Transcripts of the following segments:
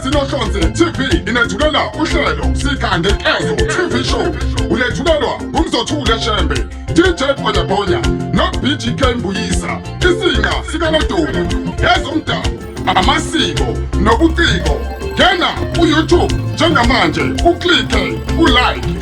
Sinohlonze TV inethulela uhlelo SIKHANGENKEZO TV show ulethulelwa uMzothule Shembe, DJ Bhonya no-BGK Mbuyisa, isinga sikaNodumo, ezomdabu, amasiko nobuciko. Ngena ku-YouTube njengamanje uklike ulike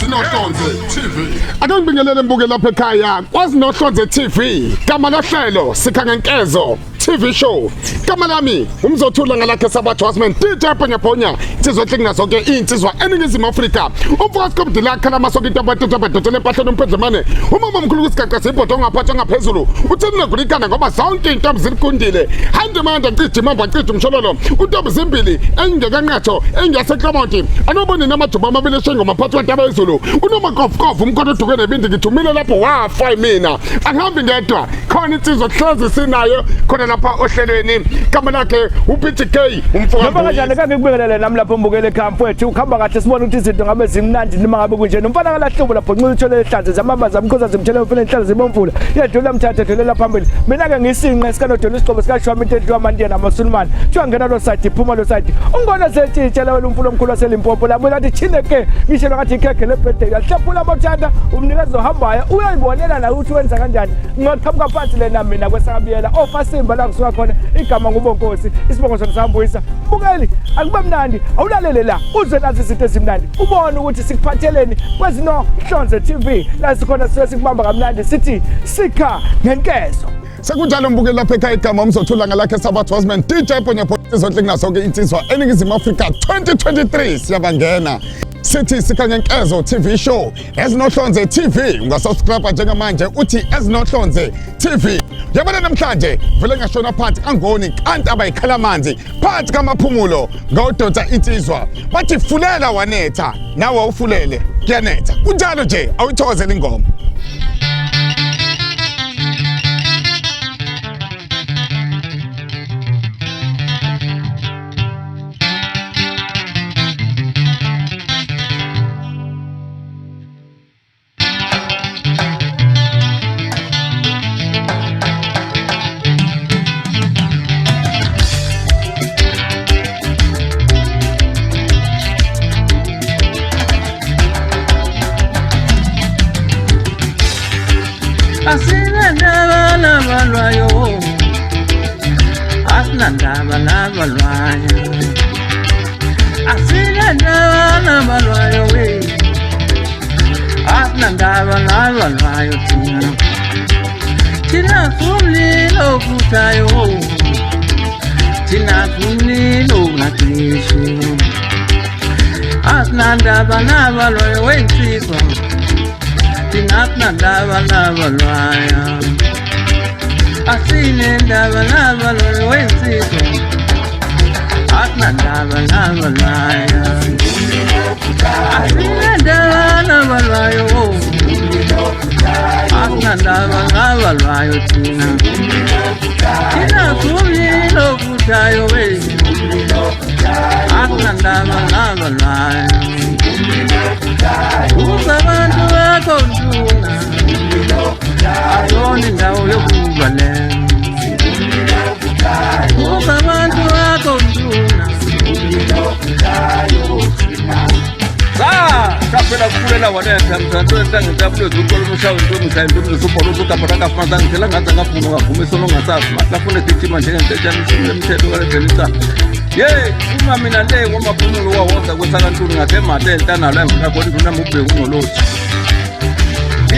Sinohlonze TV. Ake ngibingelele mbuke lapha ekhaya kwaSinohlonze TV. Gama lohlelo SIKHANGENKEZO TV show. Gama lami uMzothula ngalakhe sabathu wasman DJ Bhonya sizohlengina zonke insizwa eningizimu Afrika. Umfowethu komdila khalama sonke intabadotele empahleni umphendlemane. Umama omkhulu kusigaqasa ibhodo ngaphathwa ngaphezulu. Utheni negulikana ngoba zonke intombi zikundile. Hande manje ncidi mamba ncidi umshololo. Untombi zimbili engekanqatho engaseklamonti. Anobone namajuba amabili shengo maphathi wantaba izulu. Unomakofu umkhono udukwe nebindi ngithumile lapho wafa mina. Angihambi ngedwa. Khona insizwa hlezi sinayo khona lapha ohlelweni. Gama lakhe uBGK umfowethu. Noma kanjani kake kubingelele nami lapho mbukele ekhaya wethu ukhamba kahle sibona ukuthi izinto ngabe zimnandi noma ngabe kunje nomfana kalahlobo lapho nqila uthole ehlanze zamamba zamkhoza zimthele umfana enhlanze zibomvula yedlula mthatha edlulela phambili mina ke ngisinqa sikanodolo isigqobo sikashwama intentlo yamandiya namasulumani thiwa ngena lo side iphuma lo side ungibona setshitshela wena umfulo omkhulu waselimpopo labo lathi chineke ngishelo ngathi ikhekhe lebirthday yahlephula abothanda umnikezi ohambayo uyayibonela la ukuthi wenza kanjani ngoqhamuka phansi lena mina kwesakabiyela ofasimba la kusuka khona igama ngubonkosi isibongo sona sambuyisa bukeli akube mnandi awulalele la uze nazi izinto ezimnandi ubone ukuthi sikuphatheleni kweZinohlonze TV la sikhona sikubamba kamnandi sithi SIKHANGENKEZO. Sekunjalo mbuke lapha ekhaya igama uMzothula ngalakhe sabathu wasman DJ Bhonya sizohlengina zonke insizwa eningizimu Afrika 2023 siyabangena. Sithi SIKHANGENKEZO TV show Sinohlonze TV ungasubscribe njengamanje uthi Sinohlonze TV. Yabona namhlanje vele ngashona phansi angoni kanti abayikhala amanzi phansi kamaphumulo ngawudonsa insizwa bathi fulela wanetha nawe ufulele kuyanetha kunjalo nje awuyithokozela ingoma. Asinandaba labalwayo Asinandaba labalwayo Asinandaba labalwayo Asinandaba labalwayo Tina kumlilo kutayo Tina kumlilo nakishu Asinandaba labalwayo wensizwa Tinatnandaba labalwaya Asinendaba labalwayo wensizwa Atnandaba labalwaya Asinendaba labalwayo Atnandaba labalwayo Tina kumlilo kutayo Atnandaba labalwaya Uzabantu bakhonduna Ayoni ndawo yokuvalela Uzabantu bakhonduna Kaphela kufulela wanetha mthando entanga tabule zukolo mushawo ntombi sayintombi zisupolo sukaphataka fanza ngithela ngaza ngafuna ngavuma isono ngasazi mahlafune thitima njengentetshana isile mthetho kaledelisa Ye uma mina le ngomaphumulo wawoza kwesakantuni ngathemate entanalo emfuna nduna mubheka ungolothi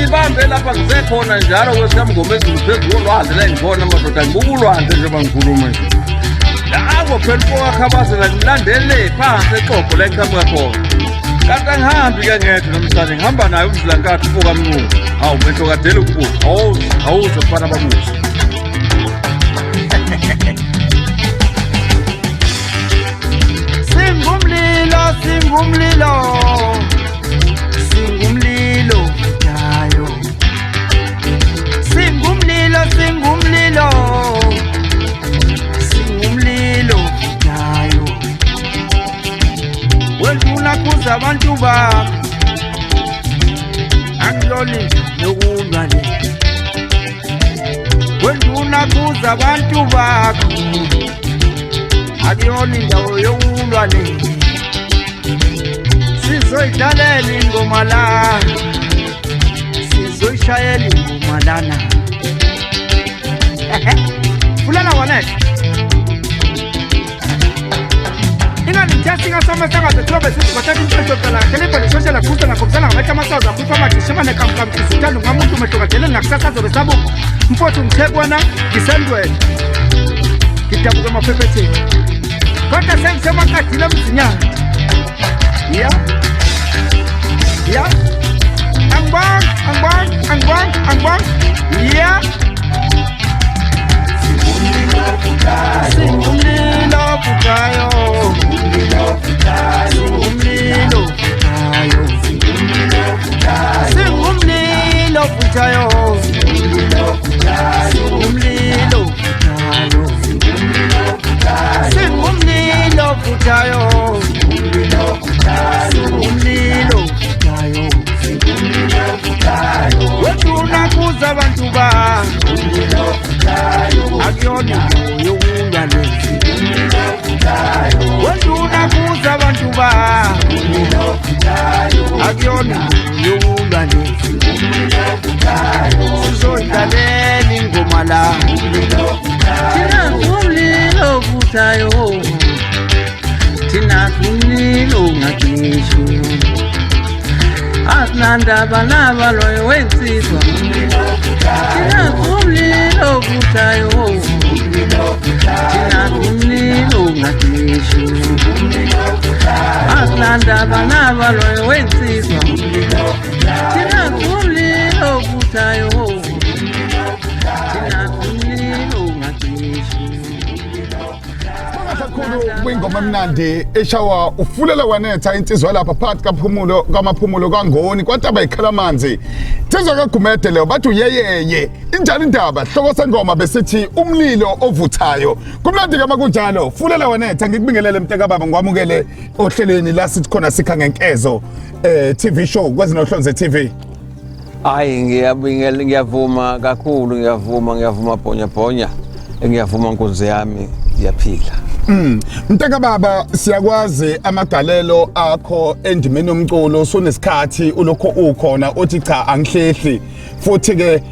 Ibambe lapha ngisekhona njalo kwesamngoma ezulu phezulu olwandle la ngibona madoda ngibukulwandle nje bangikhuluma nje Labo phela wakhabase la ngilandele phansi exoxo la eqhamuka khona Kanti angihambi ke ngedwa nomsane ngihamba naye umzilankathi ufoka mnqulu Hawu mehlo kadele ukubuza awuze kufana babuze Singumlilo yayo Singumlilo yayo Wenduna kuza abantu bakho Angiloli nokulwa le Wenduna kuza abantu bakho akuyona indawo yokulwa le. Sizoyidlalela ingoma la, sizoyishayela ingoma lana. Fulana wanetha. Ingani ngasama sakaze thobe sithi bathatha impetho qala kelepo le social booster ngakhombisana ngabathi amasaza akhupha amajishima nekamkam kisitando ngamuntu umehlukathele ngakusasazo besabo mfowethu ngithekwana ngisandwele ngidabuka emaphephethe kodwa sengisemakadile emzinyana ya angibang ya Singumlilo futayo, singumlilo futayo, singumlilo futayo, wetuna kuza abantu ba, akuyona yokulwa le. Wetuna kuza abantu ba, akuyona yokulwa le. Sizoyidlalela ingoma la, thina umlilo futayo, thina umlilo ngacisho. Asinandaba nabaloyo wensizwa, thina umlilo futayo, thina umlilo ngacisho. Asinandaba nabaloyo wensizwa, thina umlilo futayo, thina umlilo ngacisho. kakhulu kwingoma emnandi eshawa ufulela wanetha insizwa lapha phakathi kwamaphumulo kangoni kwataba ikhala amanzi thizwa kagumede leyo bathi uyeyeye injalo indaba hloko sengoma besithi umlilo ovuthayo kumnandi kama kunjalo fulela wanetha ngikubingelele mteka baba ngwamukele ohlelweni la sithi khona sikhangenkezo TV show kwezinohlonze TV. Hayi ngiyabingelela ngiyavuma kakhulu ngiyavuma ponya ngiyavuma nkonzo yami yaphila. Mteka baba siyakwazi amagalelo akho endimeni yomculo sonesikhathi ulokho ukhona uthi cha angihlehli futhi ke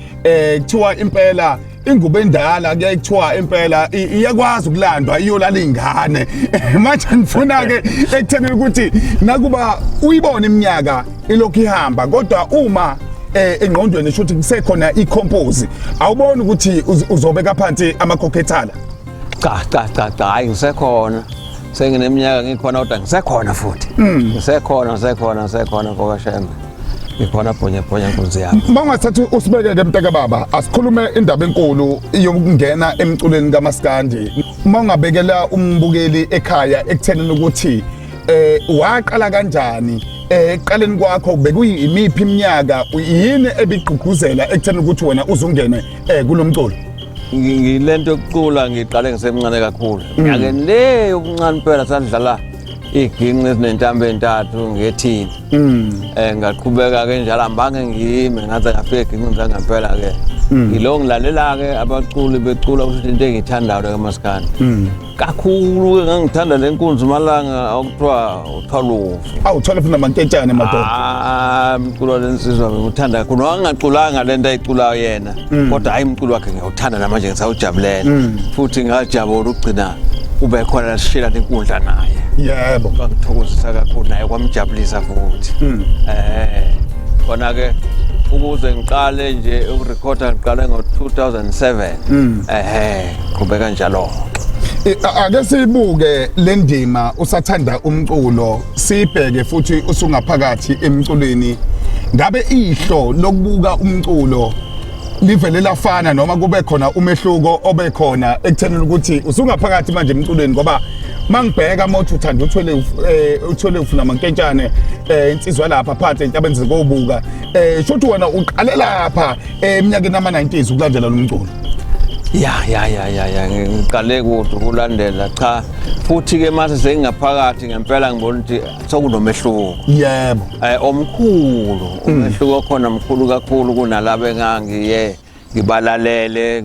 kuthiwa impela ingube endala kuyayithiwa impela iyakwazi ukulandwa iyolala ingane manje ngifuna ke ekutheni ukuthi nakuba uyibona iminyaka ilokhu ihamba kodwa uma engqondweni shothi kusekhona icompose awubona ukuthi uzobeka phansi amakhokhethana. Cha hayi ngisekhona sengineminyaka ngikhona kodwa ngisekhona futhi ngisekhona kokashembe ngikhona ponya nkonzo yami. Bangathatha usibekele mteka baba asikhulume indaba enkulu yokungena emculweni kaMaskandi mangabekela umbukeli ekhaya ekuthenini ukuthi waqala kanjani eqaleni kwakho bekuyimiphi iminyaka yini ebigqugquzela ekuthenini ukuthi wena uzungene kulomculo. Ngilento yokucula ngiqale ngisemncane kakhulu nyakeni le yokuncane impela sadlala iginqi ezinentambo entathu ngethini ngaqhubeka ke njalo ambange ngiyime ngaze ngafika iginqi zangempela ke yilo ngilalela ke abaculi becula ukuthi into engiyithandayo kaMaskandi kakhulu ngangithanda lenkunzi malanga okuthiwa uthwalufu awuthwala futhi namanketshane madoda umculo lensizwa ngikuthanda kakhulu wangaculanga lento ayiculayo yena kodwa hayi umculo wakhe ngiyawuthanda namanje ngisawujabulela futhi ngajabula ukugcina ube khona sishela inkundla naye. Yebo ngangithokozisa kakhulu naye kwamjabulisa futhi khona ke ukuze ngiqale nje ukurekhoda ngiqale ngo2007 qhubeka njalo. Ake sibuke le ndima usathanda umculo sibheke futhi usungaphakathi emculweni ngabe ihlo lokubuka umculo livele lafana noma kube khona umehluko obekhona ekuthenini ukuthi usungaphakathi manje emculweni ngoba mangibheka mothi uthanda uthole ufuna amanketshane insizwa lapha phansi entabeni zikobuka shothi wena uqale lapha eminyakeni ama-90s ukulandela lo mculo. Ya ngiqale kude ukulandela cha futhi ke mase sengingaphakathi ngempela ngibona ukuthi sokunomehluko. Yebo omkhulu umehluko khona mkhulu kakhulu kunalabo engangiye ngibalandele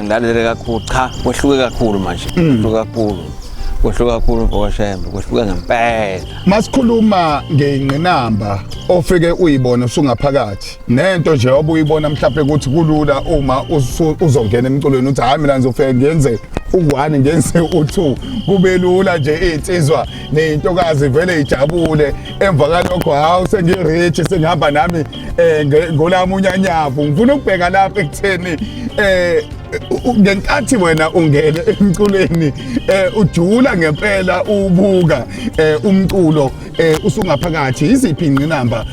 ngilalele kakhulu cha kwehluke kakhulu manje kwehluke kakhulu kwehluka kakhulu mfowashembe, kwehluka ngempela. Masikhuluma ngengqinamba ofike uyibona usungaphakathi nento nje obuyibona mhlawumbe ukuthi kulula uma uzongena emculweni uthi hayi mina ngizofika ngenze u1 ngenze u2 kube lula nje insizwa nentokazi vele ijabule emva kalokho hawu sengirich sengihamba nami ngolami unyanyavu ngifuna ukubheka lapha ekutheni ngenkathi wena ungena emculweni ujula ngempela ubuka umculo usungaphakathi iziphi ingqinamba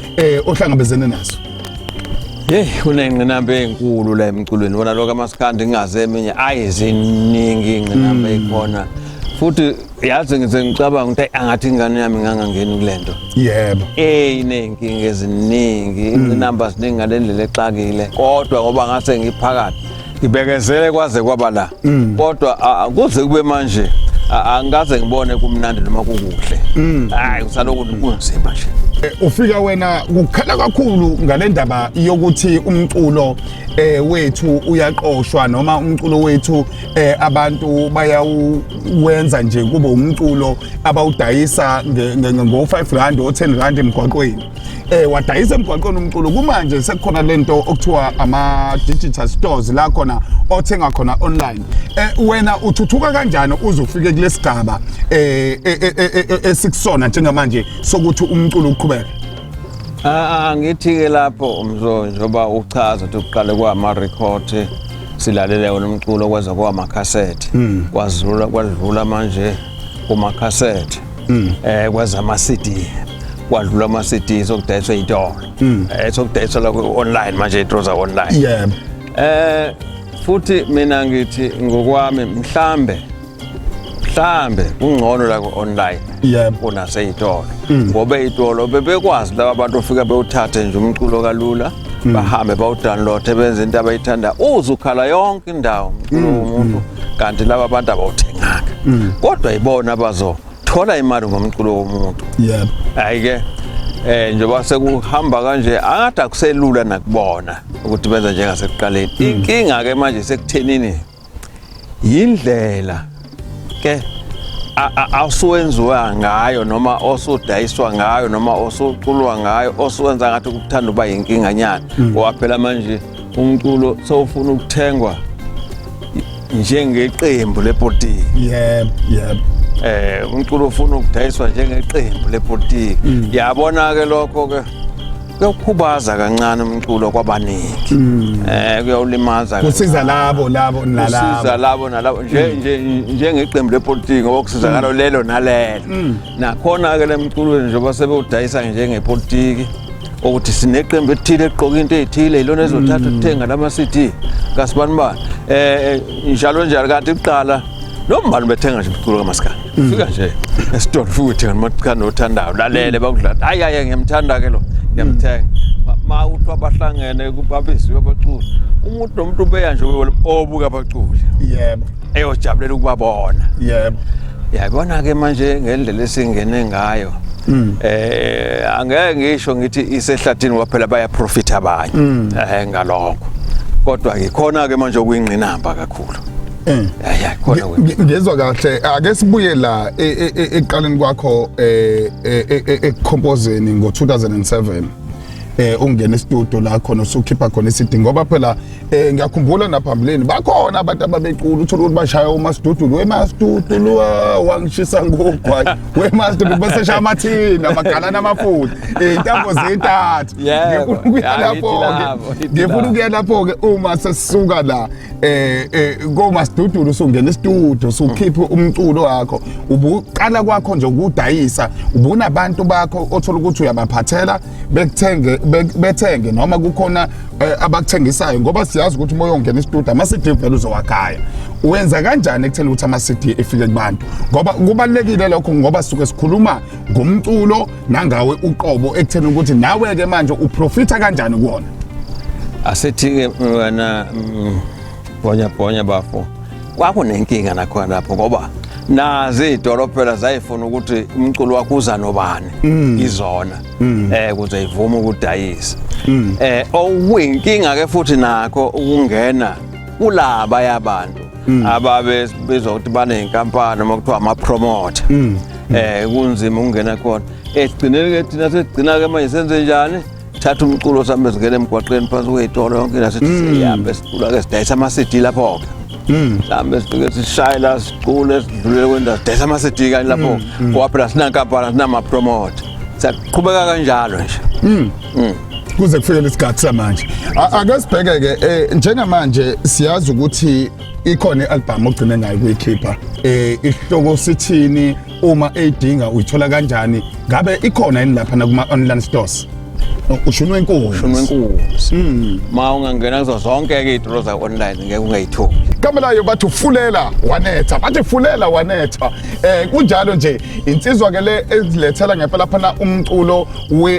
ohlangabezene nazo? Hey, kunengqinamba enkulu la emculweni wona lokho amasikandi ngingaze eminye ayiziningi ingqinamba ekhona futhi yazi ngize ngicabanga ukuthi angathi ingane yami ngangangeni kulento. Yebo. Inenkinga eziningi ingqinamba ziningi ngalendlela exakile kodwa ngoba ngase ngiphakathi ngibekezele kwaze kwaba la kodwa kuze kube manje angikaze ngibone kumnandi noma kukuhle. Hayi usaloku kunzima nje. Ufika wena ukukhala kakhulu ngale ndaba yokuthi umculo wethu uyaqoshwa noma umculo wethu abantu bayawenza nje kube umculo abawudayisa ngo5 rand o10 rand emgwaqweni. Wadayisa emgwaqweni umculo kumanje sekukhona lento okuthiwa ama digital stores la khona othenga khona online. Wena uthuthuka kanjani uze ufike kulesigaba esikusona njengamanje sokuthi umculo uqhubeke? Ngithi ke lapho umzo njoba uchaza ukuthi uqale kwama record silalele wona umculo kwaze kwama cassette kwadlula manje kuma cassette kwaze ama CD kwadlula ama CD sokudayiswa itolo sokudayiswa la online manje itroza online. Yebo. Futhi mina ngithi ngokwami mhlambe ungcono la ku online kunase itolo ngoba itolo bebekwazi laba abantu ofika bewuthathe nje umculo kalula bahambe bawudownload benze into abayithanda uzukhala yonke indawo umculo womuntu kanti laba abantu abawuthenganga kodwa ibona abazothola imali ngomculo womuntu. Yebo. Ayike njengoba sekuhamba kanje angathi akuselula nakubona ukuthi benza njengasekuqaleni. Inkinga ke manje sekuthenini indlela ke awusuwenziwa ngayo noma osudayiswa ngayo noma osuculwa ngayo osuwenza ngathi ukuthanda uba yinkinga nyana ngoba phela manje umculo sowufuna ukuthengwa njengeqembu lepolitiki. Yebo. Umculo ufuna ukudayiswa njengeqembu lepolitiki. Yabona ke lokho ke kuyakhubaza kancane umculo kwabaningi. Kuyawulimaza kusiza labo nalabo. Kusiza labo nalabo njengeqembu lepolitiki ngoba kusizakala lelo nalelo. Nakhona ke lemculo njengoba sebewudayisa njengepolitiki ukuthi sineqembu elithile eqoqa into ezithile ilona ezothatha ukuthenga lama CD kasibani njalo kanti iqala noma bethenga nje umculo kamasikandi fika nje esitolo futhi ngamasikandi othandayo lalele bakudlala hayi ngiyamthanda ke lo ngiyamthenga uthi abahlangene kubabisiwe abaculi umuntu nomuntu ubeya nje obuka abaculi. Yebo. Eyojabulela ukubabona. Yebo. Yabona ke manje ngendlela esingene ngayo angeke ngisho ngithi isehlathini kwaphela baya profit abanye ngalokho kodwa ke khona ke manje okuyingqinamba kakhulu. Khona ngezwe kahle ake sibuye la eqaleni kwakho ekucompozeni ngo2007 ungena estudio la khona usukhipha khona isidingo ngoba phela ngiyakhumbula naphambileni bakhona abantu ababecula uthola ukuthi bashaya umastudio wemastudio wangishisa ngogwayi wemastudio bese shaya amathini amagalana amafutha intambo zintathu ngifuna ukuya lapho ke uma sesisuka la ngomastudio usungena estudio usukhipha umculo wakho ubuqala kwakho nje ukudayisa ubunabantu bakho othola ukuthi uyabaphathela bethenge noma kukhona abakuthengisayo ngoba siyazi ukuthi uma uyongena estudio ama-CD vele uzowakhaya wenza kanjani ekutheni ukuthi ama-CD efike kubantu ngoba kubalulekile lokho ngoba sisuke sikhuluma ngomculo nangawe uqobo ekutheni ukuthi nawe-ke manje uprofitha kanjani kuwona? Asithi-ke wena bhonya bafo kwakunenkinga nakhona lapho ngoba nazi idolobha phela zayifuna ukuthi umculo wakho uza nobani izona ukuze ivume ukudayisa okuyinkinga ke futhi nakho ukungena kulaba yabantu ababe bezokuthi baneyinkampani noma kuthiwa ama-promoter kunzima ukungena khona egcineni ke thina segcina ke manje senze njani thatha umculo sami singena emgwaqeni phansi kwey'tolo yonke into sithi sihambe sicula ke sidayisa ama-CD lapho ke mhlawumbe sifike sishaye la sicule sidlulele kwendawo sidayisa ama-CD kanye lapho ngoba phela sinankampani sinama-promoter siyaqhubeka kanjalo nje kuze kufike lesikhathi samanje. Ake sibheke-ke njengamanje siyazi ukuthi ikhona i-album ogcine ngayo kuyikhipha. Isihloko sithini, uma eyidinga uyithola kanjani? Ngabe ikhona yini lapha kuma-online stores? Ushunwe inkosi. Ma ungangena kuzo zonke-ke iy'tolo za-online ngeke ungayitholi. Kamelayo bathi ufulela wanetha, bathi fulela wanetha. Kunjalo nje insizwa ke le ezilethela ngempela phana umculo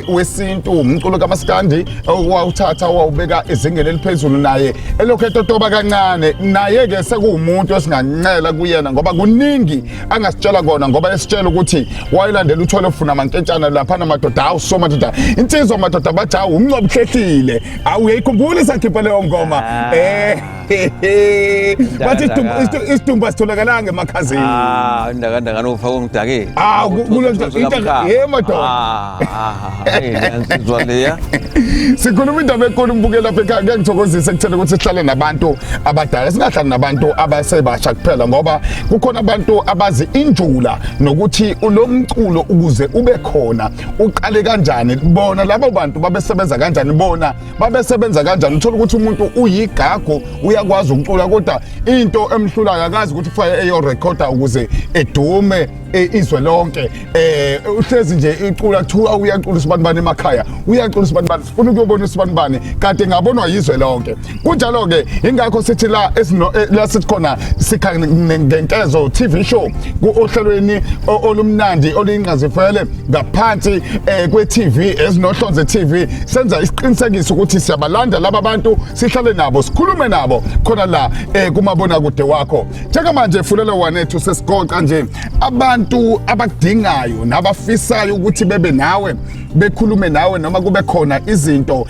wesintu, umculo kaMaskandi owawuthatha wawubeka ezingeni eliphezulu naye elokhu etotoba kancane. Naye ke sekuwumuntu esingancela kuyena ngoba kuningi angasitshela kona ngoba esitshela ukuthi wayilandela uthole ufuna amankentshana lapha namadoda awu so madoda. Insizwa madoda bathi awu umnqobo hlehlile. Awu uyayikhumbula isakhipha leyo ngoma. Bathi isitumba sitholakala ngemakhazini. Ndakandakana ufaka ungidakile. Kulo madoda. Insizwa leya. Sikhuluma indaba enkulu mbukela lapha ekhaya ngiyangithokozisa ekutheni ukuthi sihlale nabantu abadala singahlali nabantu abasebasha kuphela ngoba kukhona abantu abazi injula nokuthi lo mculo ukuze ube khona uqale kanjani bona labo bantu babesebenza kanjani bona babesebenza kanjani uthola ukuthi umuntu uyigago uyakwazi ukucula kodwa into emhlulayo akazi ukuthi kufanele eyorekhoda ukuze edume izwe lonke uhlezi nje icula kuthiwa uyacula isibanibani emakhaya uyacula isibanibani ufuna ukuyobona isibanibani kanti ngabonwa yizwe lonke kunjalo ke ingakho sithi la sithi khona sikhangenkezo TV show ohlelweni olumnandi oluyinqazifele ngaphansi kwe-TV ezinohlonze TV senza isiqinisekiso ukuthi siyabalanda laba bantu sihlale nabo sikhulume nabo khona la kumabona kude wakho njengamanje fulela wanethu sesigoqa nje abantu abakudingayo nabafisayo ukuthi bebe nawe bekhulume nawe noma kube khona izinto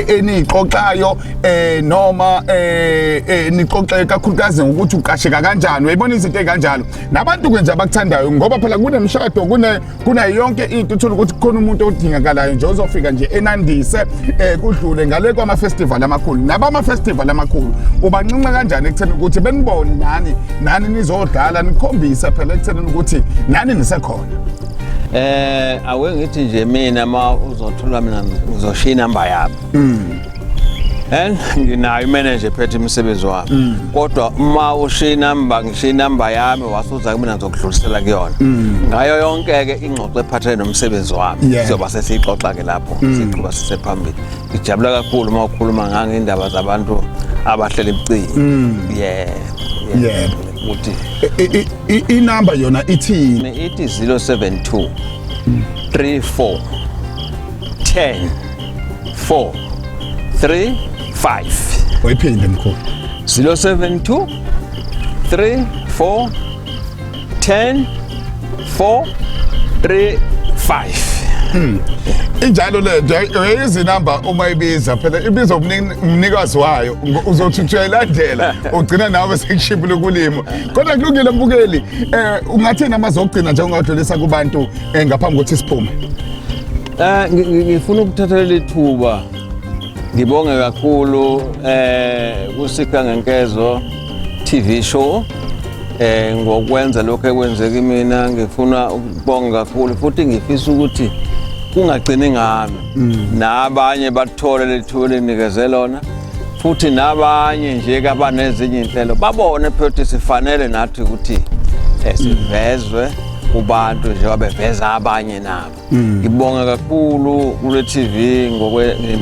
enixoxayo noma nixoxe kakhulukazi ukuthi uqasheka kanjani uyibona izinto ezikanjalo nabantu nje abakuthandayo ngoba phela kunemshado kuna yonke into uthola ukuthi khona umuntu odingakalayo nje uzofika nje enandise kudlule ngale kwama festival amakhulu nabama festival amakhulu ubancinca kanjani ekutheni ukuthi benibone nani nizodlala nikhombise phela ekutheni ukuthi nani nisekhona. Awe ngithi nje mina ma uzothola mina ngizoshiya inamba yami. Nginayo manager phethe umsebenzi wami. Kodwa uma ushiya inamba ngishiya inamba yami wasuza kumina ngizokudlulisela kuyona. Ngayo yonke ke ingxoxo ephathele nomsebenzi wami. Sizoba sesixoxa ke lapho siqhubeka sisephambili. Ngijabula kakhulu uma ukhuluma ngangindaba zabantu abahlele ebucini. Uthi inamba yona ithini? Ithi 072 34 10 4 3 5. Wayiphinde mkhulu. 072 34 10 4 3 5. Injalo le izinamba uma ibiza phela ibiza umnikazi wayo uzothi uyayilandela ugcina nawe sekushibule kulimo kodwa kulungile mbukeli ungathina amazogcina nje ungadlulisa kubantu ngaphambi kokuthi siphume. Ngifuna ukuthathela ithuba ngibonge kakhulu kuSikhangenkezo TV show ngokwenza lokho ekwenzeka mina ngifuna ukubonga kakhulu futhi ngifisa ukuthi kungagcini ngami nabanye bathole lethuba lenikeze lona futhi nabanye nje abanezinye inhlelo babone phela sifanele nathi ukuthi sivezwe kubantu nje wabeveza abanye nabo. Ngibonga kakhulu kule TV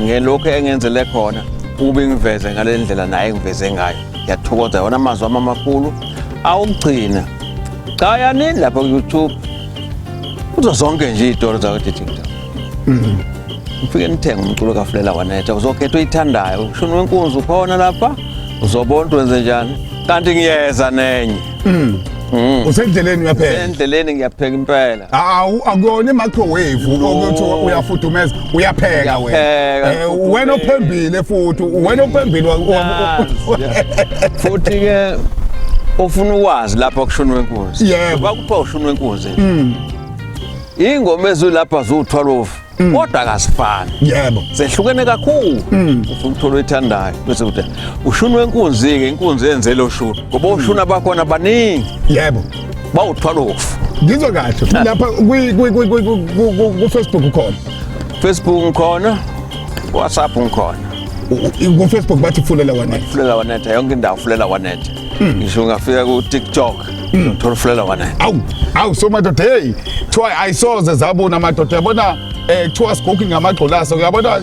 ngelokho engenzele khona ube ngiveze ngale ndlela naye ngiveze ngayo. Ngiyathokoza yona amazwi amakhulu awugcina cha yanini lapha ku YouTube kuzo zonke nje izitolo zakwa-TikTok. Ufike nithenga umculo kafulela wanetha uzokhetha oyithandayo ushuni wenkunzi ukhona lapha uzobona wenze njani kanti ngiyeza nenye Usendleleni uyapheka. Endleleni ngiyapheka impela. Akuyona i-microwave ukuthi uyafudumeza uyapheka wena. Wena ophembile futhi wena ophembile futhi ke ufuna ukwazi lapha kushonwe inkunzi. Yebo. Bakupha ushonwe inkunzi. Ingoma ezilapha zo-12 kodwa akasifani. Yebo. Sehlukene kakhulu. Ufuna ukuthola oyithandayo bese uthi ushunwe inkunzi ke inkunzi yenzele oshuna. Ngoba oshuna bakhona baningi. Yebo. Bawu-12. Ngizwe kahle lapha ku Facebook ukhona. Facebook ngikhona. WhatsApp ngikhona. Ku Facebook bathi fulela wanetha. Fulela wanetha yonke indawo fulela wanetha. Ngisho ngafika ku TikTok. Uthola fulela wanetha. Awu so madoda hey try ayisoze zabona amadoda yabona kuthiwa sigogi ngamagqolaso uyabona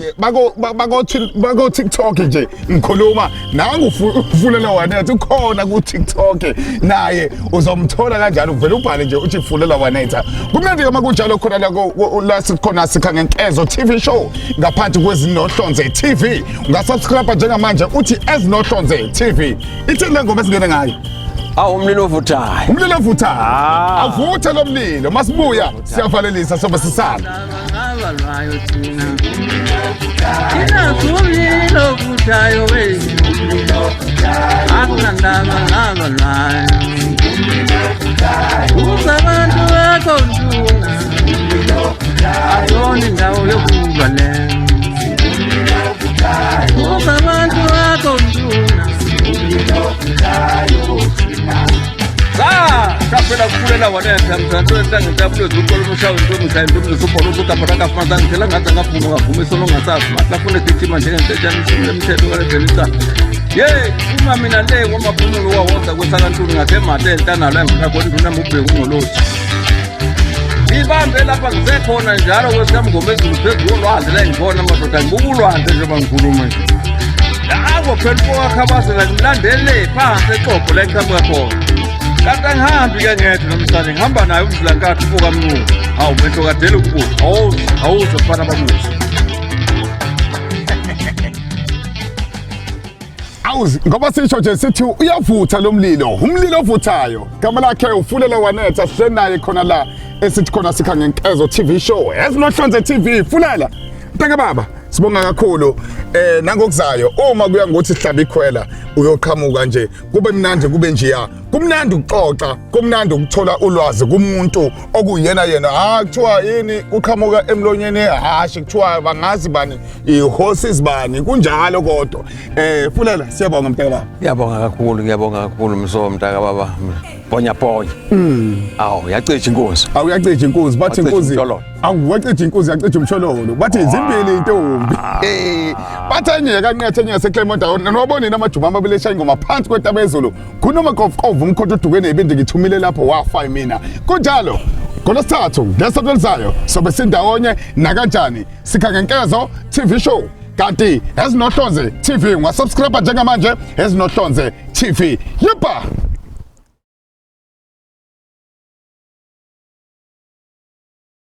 bako TikTok nje ngikhuluma nangu ufulela wanetha ukhona ku TikTok naye uzomthola kanjalo uvela ubhale nje uthi fulela wanetha kumnandi ke makunjalo khona la sikhona sikhangenkezo TV show ngaphansi kwezinohlonze TV ungasubscribe njengamanje uthi ezinohlonze TV ithi le ngoma esingene ngayo umlilo ovuthayo. Umlilo ovuthayo. Avuthe lo mlilo. Masibuya siyavalelisa sobe sisala. Ina umlilo ovuthayo we. Akunandaba nabalwayo. Uzabantu bakho nduna. Ayoni ndawo yokulwa le. Uzabantu bakho nduna. Kaphela kufulela wanetha mthanto entanga tabule zukolo mushawe ntombi sayintombi supolo ukapata kafanza ngithela ngathi ngavuma isono ngasazi mahlafune thitima njengentetshana isimo lemthetho kaledelisa uma mina le kwamabhunulo wawoza kwesakantuni ngakhe mate entanalo engakoni kunami ubheke ungolothi ibambe lapha ngisekhona njalo kwesamngoma ezulu phezulu kolwandle la ngibona madoda ngibuka ulwandle njengoba ngikhuluma nje labo phela kwakhabazela ngimlandele phansi exobo la eqhamuka khona kanti angihambi ke ngedwa nomsane ngihamba naye umdlankatho ubuka mnqulu mehlo kadela ukubuka awuze kufana babuze awuzi ngoba sisho nje sithi uyavutha lo mlilo umlilo ovuthayo gama lakhe ufulela wanetha sihle naye khona la esithi khona sikhangenkezo TV show ezinohlonze TV fulela ntaka baba sibonga kakhulu nangokuzayo uma kuya ngokuthi sihlaba ikhwela uyoqhamuka nje kube mnandi kube njiya kumnandi ukuxoxa kumnandi ukuthola ulwazi kumuntu okuyena yena kuthiwa yini uqhamuka emlonyeni hashi kuthiwa bangazi bani ihorses bani kunjalo kodwa fulela siyabonga mntaka baba ngiyabonga kakhulu mso mntaka baba ponya yacija inkosi yacija inkosi bathi inkosi wacija inkosi yacija umshololo bathi izimbili intombi bathenye kanqethe seClermont nobona namajuma amabili eshaya ingoma phansi kwetaba ezulu kunoma kofu umkhotho udukene ibindi ngithumile lapho wafa mina kunjalo ngolesithathu ngesonto sobe sindawonye nakanjani sikhangenkezo TV show kanti ezinohlonze TV ungasubscribe njengamanje ezinohlonze TV yepa